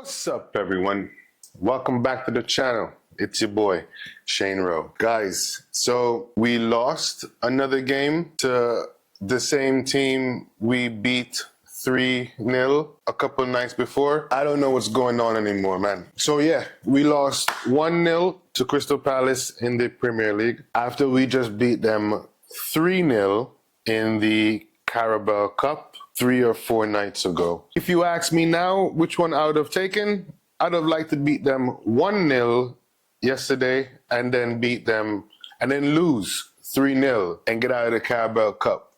What's up, everyone? Welcome back to the channel. It's your boy, Shane Rowe. Guys, so we lost another game to the same team we beat 3-0 a couple nights before. I don't know what's going on anymore, man. So yeah, we lost 1-0 to Crystal Palace in the Premier League after we just beat them 3-0 in the Carabao Cup 3 or 4 nights ago. If you ask me now which one I would have taken, I'd have liked to beat them 1-0 yesterday and then beat them and then lose 3-0 and get out of the Carabao Cup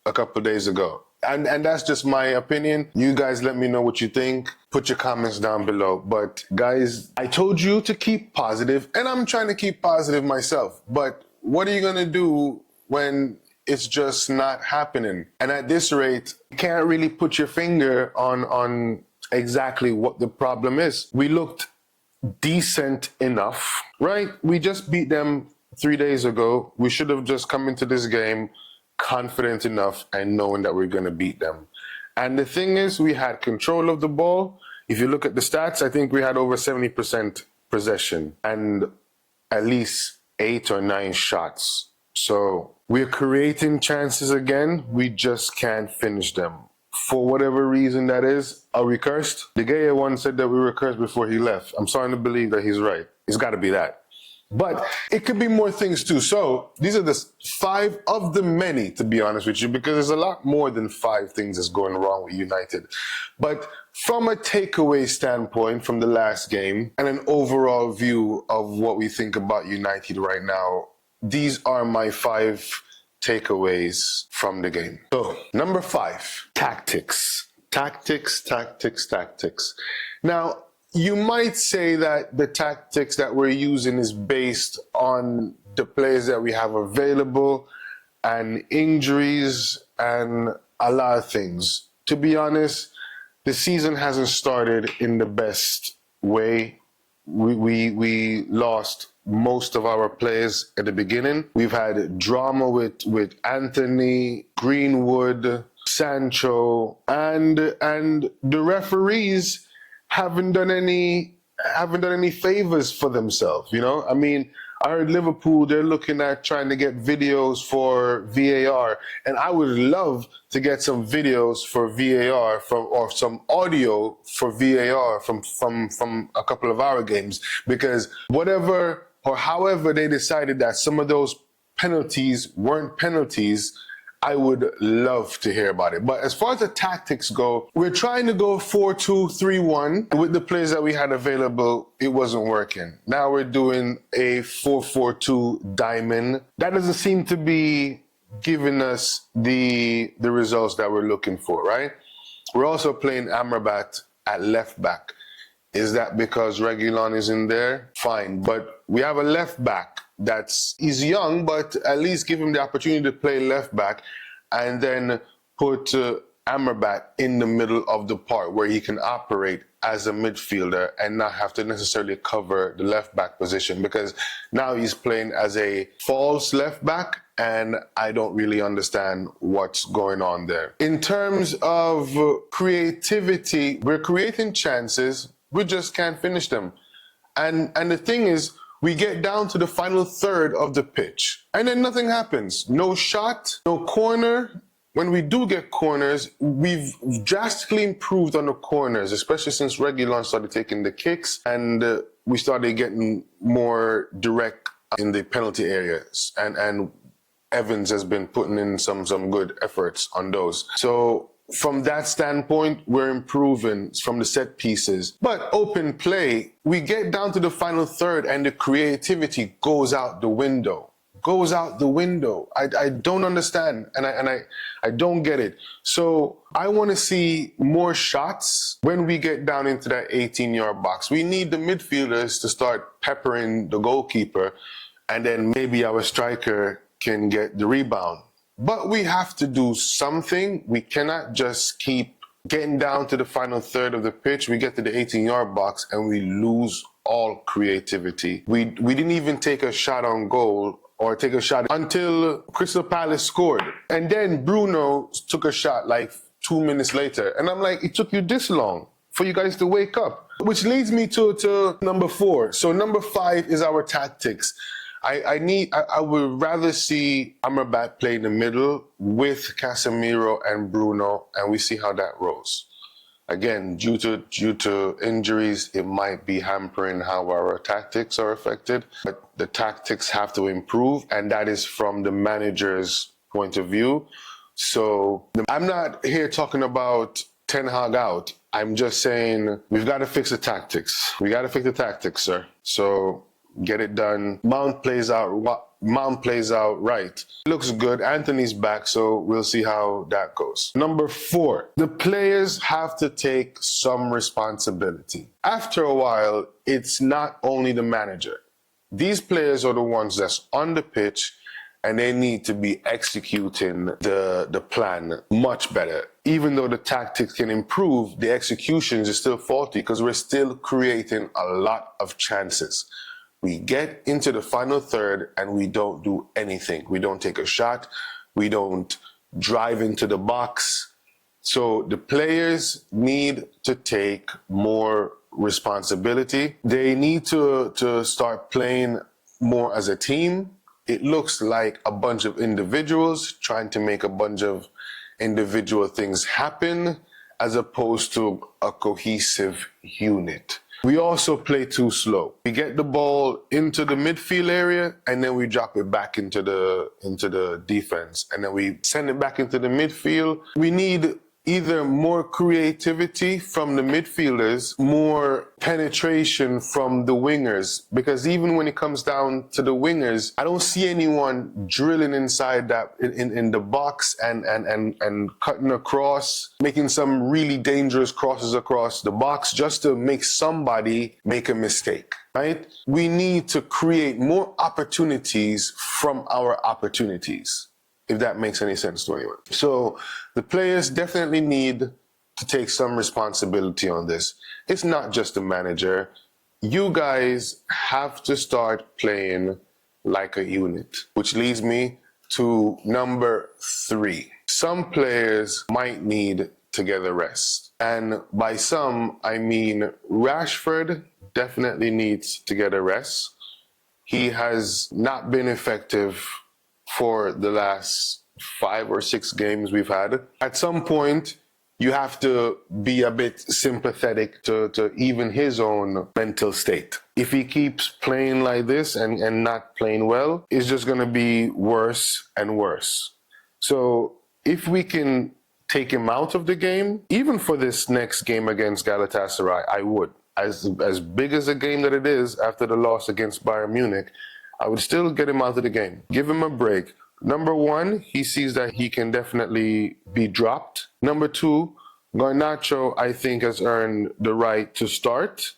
a couple days ago. And that's just my opinion. You guys let me know what you think. Put your comments down below. But guys, I told you to keep positive, and I'm trying to keep positive myself. But what are you gonna do when it's just not happening? And at this rate, you can't really put your finger on exactly what the problem is. We looked decent enough, right? We just beat them 3 days ago. We should have just come into this game confident enough and knowing that we're gonna beat them. And the thing is, we had control of the ball. If you look at the stats, I think we had over 70% possession and at least 8 or 9 shots. So we're creating chances again. We just can't finish them. For whatever reason that is. Are we cursed? De Gea once said that we were cursed before he left. I'm starting to believe that he's right. It's got to be that. But it could be more things too. So these are the 5 of the many, to be honest with you, because there's a lot more than 5 things that's going wrong with United. But from a takeaway standpoint from the last game and an overall view of what we think about United right now, these are my 5 takeaways from the game. So, number 5, tactics. Tactics. Now, you might say that the tactics that we're using is based on the players that we have available and injuries and a lot of things. To be honest, the season hasn't started in the best way. We lost most of our players at the beginning. We've had drama with Anthony, Greenwood, Sancho, and the referees haven't done any favors for themselves, you know? I mean, I heard Liverpool, they're looking at trying to get videos for VAR, and I would love to get some videos for VAR or some audio for VAR from a couple of our games, because whatever or however they decided that some of those penalties weren't penalties, I would love to hear about it. But as far as the tactics go, we're trying to go 4-2-3-1. With the players that we had available, it wasn't working. Now we're doing a 4-4-2 diamond. That doesn't seem to be giving us the results that we're looking for, right? We're also playing Amrabat at left back. Is that because Reguilon is in there? Fine, but we have a left back he's young, but at least give him the opportunity to play left back and then put Amrabat in the middle of the park where he can operate as a midfielder and not have to necessarily cover the left back position, because now he's playing as a false left back and I don't really understand what's going on there. In terms of creativity, we're creating chances, we just can't finish them. And the thing is, we get down to the final third of the pitch and then nothing happens. No shot, no corner. When we do get corners, we've drastically improved on the corners, especially since Reguilon started taking the kicks and we started getting more direct in the penalty areas. And Evans has been putting in some good efforts on those. So from that standpoint, we're improving from the set pieces. But open play, we get down to the final third and the creativity goes out the window. I don't understand, and I don't get it. So I want to see more shots when we get down into that 18-yard box. We need the midfielders to start peppering the goalkeeper, and then maybe our striker can get the rebound. But we have to do something. We cannot just keep getting down to the final third of the pitch. We get to the 18-yard box and we lose all creativity. We didn't even take a shot on goal or take a shot until Crystal Palace scored. And then Bruno took a shot like 2 minutes later. And I'm like, it took you this long for you guys to wake up. Which leads me to number 4. So number 5 is our tactics. I would rather see Amrabat play in the middle with Casemiro and Bruno, and we see how that rolls. Again, due to injuries, it might be hampering how our tactics are affected, but the tactics have to improve, and that is from the manager's point of view. So I'm not here talking about Ten Hag out. I'm just saying we've got to fix the tactics. We got to fix the tactics, sir. So get it done. Mount plays out right. Looks good. Anthony's back, so we'll see how that goes. Number 4, the players have to take some responsibility. After a while, it's not only the manager. These players are the ones that's on the pitch, and they need to be executing the plan much better. Even though the tactics can improve, the executions are still faulty because we're still creating a lot of chances. We get into the final third and we don't do anything. We don't take a shot. We don't drive into the box. So the players need to take more responsibility. They need to start playing more as a team. It looks like a bunch of individuals trying to make a bunch of individual things happen as opposed to a cohesive unit. We also play too slow. We get the ball into the midfield area and then we drop it back into the defense, and then we send it back into the midfield. We need either more creativity from the midfielders, more penetration from the wingers, because even when it comes down to the wingers, I don't see anyone drilling inside that in the box and cutting across, making some really dangerous crosses across the box just to make somebody make a mistake, right? We need to create more opportunities from our opportunities, if that makes any sense to anyone. So the players definitely need to take some responsibility on this. It's not just the manager. You guys have to start playing like a unit, which leads me to number 3. Some players might need to get a rest. And by some, I mean Rashford definitely needs to get a rest. He has not been effective for the last 5 or 6 games we've had. At some point, you have to be a bit sympathetic to even his own mental state. If he keeps playing like this and not playing well, it's just going to be worse and worse. So if we can take him out of the game, even for this next game against Galatasaray, I would. As big as a game that it is after the loss against Bayern Munich, I would still get him out of the game. Give him a break. Number 1, he sees that he can definitely be dropped. Number 2, Garnacho, I think, has earned the right to start,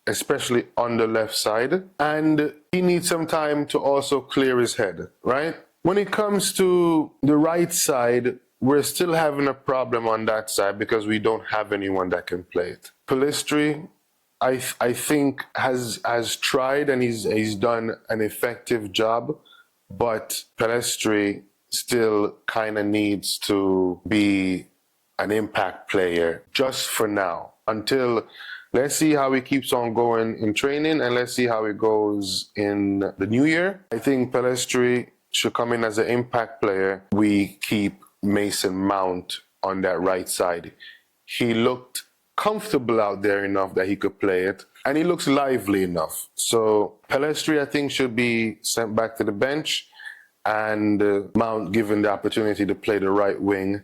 especially on the left side. And he needs some time to also clear his head, right? When it comes to the right side, we're still having a problem on that side because we don't have anyone that can play it. Pellistri, I think has tried and he's done an effective job, but Pellistri still kind of needs to be an impact player just for now. Until let's see how he keeps on going in training and let's see how it goes in the new year. I think Pellistri should come in as an impact player. We keep Mason Mount on that right side. He looked comfortable out there enough that he could play it, and he looks lively enough. So Pellistri, I think, should be sent back to the bench, and Mount given the opportunity to play the right wing.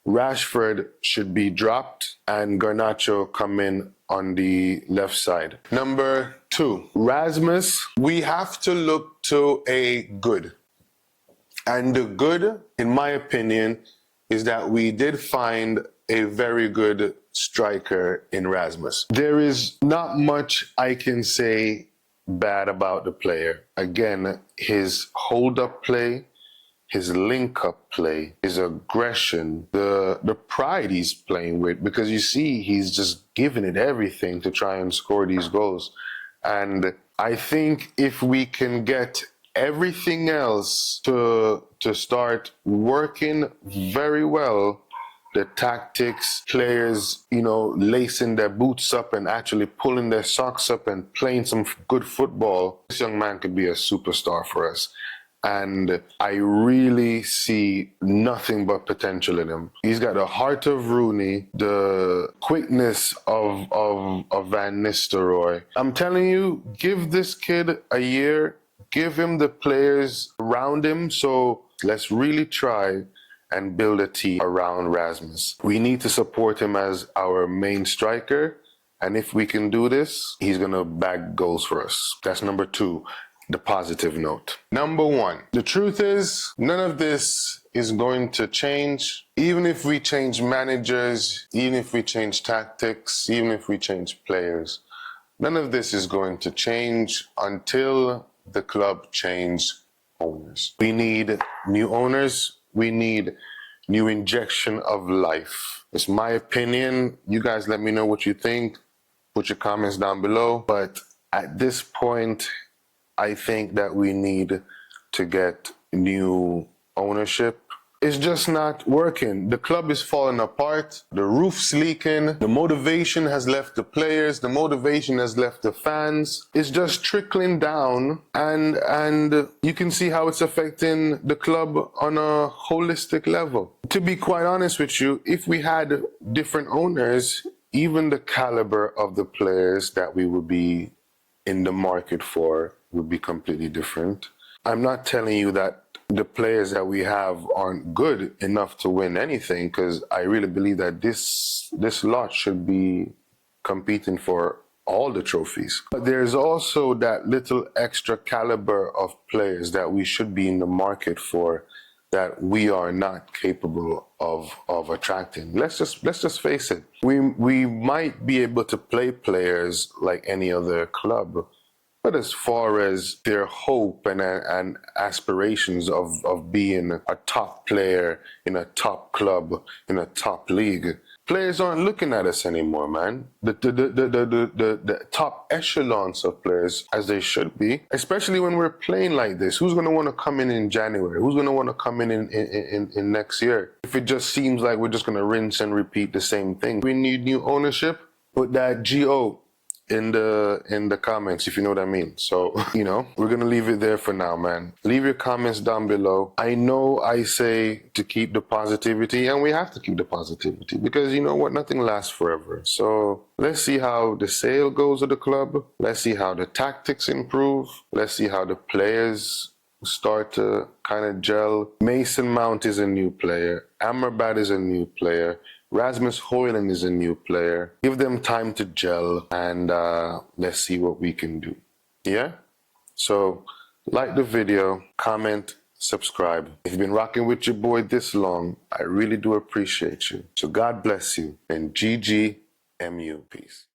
Rashford should be dropped, and Garnacho come in on the left side. Number 2, Rasmus. We have to look to a good. And the good, in my opinion, is that we did find a very good striker in Rasmus. There is not much I can say bad about the player. Again, his hold-up play, his link-up play, his aggression, the pride he's playing with, because you see he's just giving it everything to try and score these goals. And I think if we can get everything else to start working very well, the tactics, players, lacing their boots up and actually pulling their socks up and playing some good football, this young man could be a superstar for us. And I really see nothing but potential in him. He's got the heart of Rooney, the quickness of Van Nistelrooy. I'm telling you, give this kid a year, give him the players around him. So let's really try and build a team around Rasmus. We need to support him as our main striker. And if we can do this, he's going to bag goals for us. That's number 2. The positive note. Number 1, the truth is none of this is going to change. Even if we change managers, even if we change tactics, even if we change players, none of this is going to change until the club changes owners. We need new owners. We need new injection of life. It's my opinion. You guys let me know what you think. Put your comments down below. But at this point, I think that we need to get new ownership. It's just not working. The club is falling apart. The roof's leaking. The motivation has left the players. The motivation has left the fans. It's just trickling down, and you can see how it's affecting the club on a holistic level. To be quite honest with you, if we had different owners, even the caliber of the players that we would be in the market for would be completely different. I'm not telling you that the players that we have aren't good enough to win anything, because I really believe that this lot should be competing for all the trophies. But there's also that little extra caliber of players that we should be in the market for that we are not capable of attracting. Let's just face it. We might be able to play players like any other club, but as far as their hope and aspirations of being a top player in a top club, in a top league, players aren't looking at us anymore, man. The top echelons of players, as they should be, especially when we're playing like this. Who's going to want to come in January? Who's going to want to come in next year? If it just seems like we're just going to rinse and repeat the same thing. We need new ownership. Put that GO in the comments, if you know what I mean. So, we're gonna leave it there for now, man. Leave your comments down below. I know I say to keep the positivity, and we have to keep the positivity, because you know what, nothing lasts forever. So let's see how the sale goes of the club. Let's see how the tactics improve. Let's see how the players start to kind of gel. Mason Mount is a new player. Amrabat is a new player. Rasmus Hoyland is a new player. Give them time to gel, and let's see what we can do. Yeah? So, like the video, comment, subscribe. If you've been rocking with your boy this long, I really do appreciate you. So God bless you, and GGMU. Peace.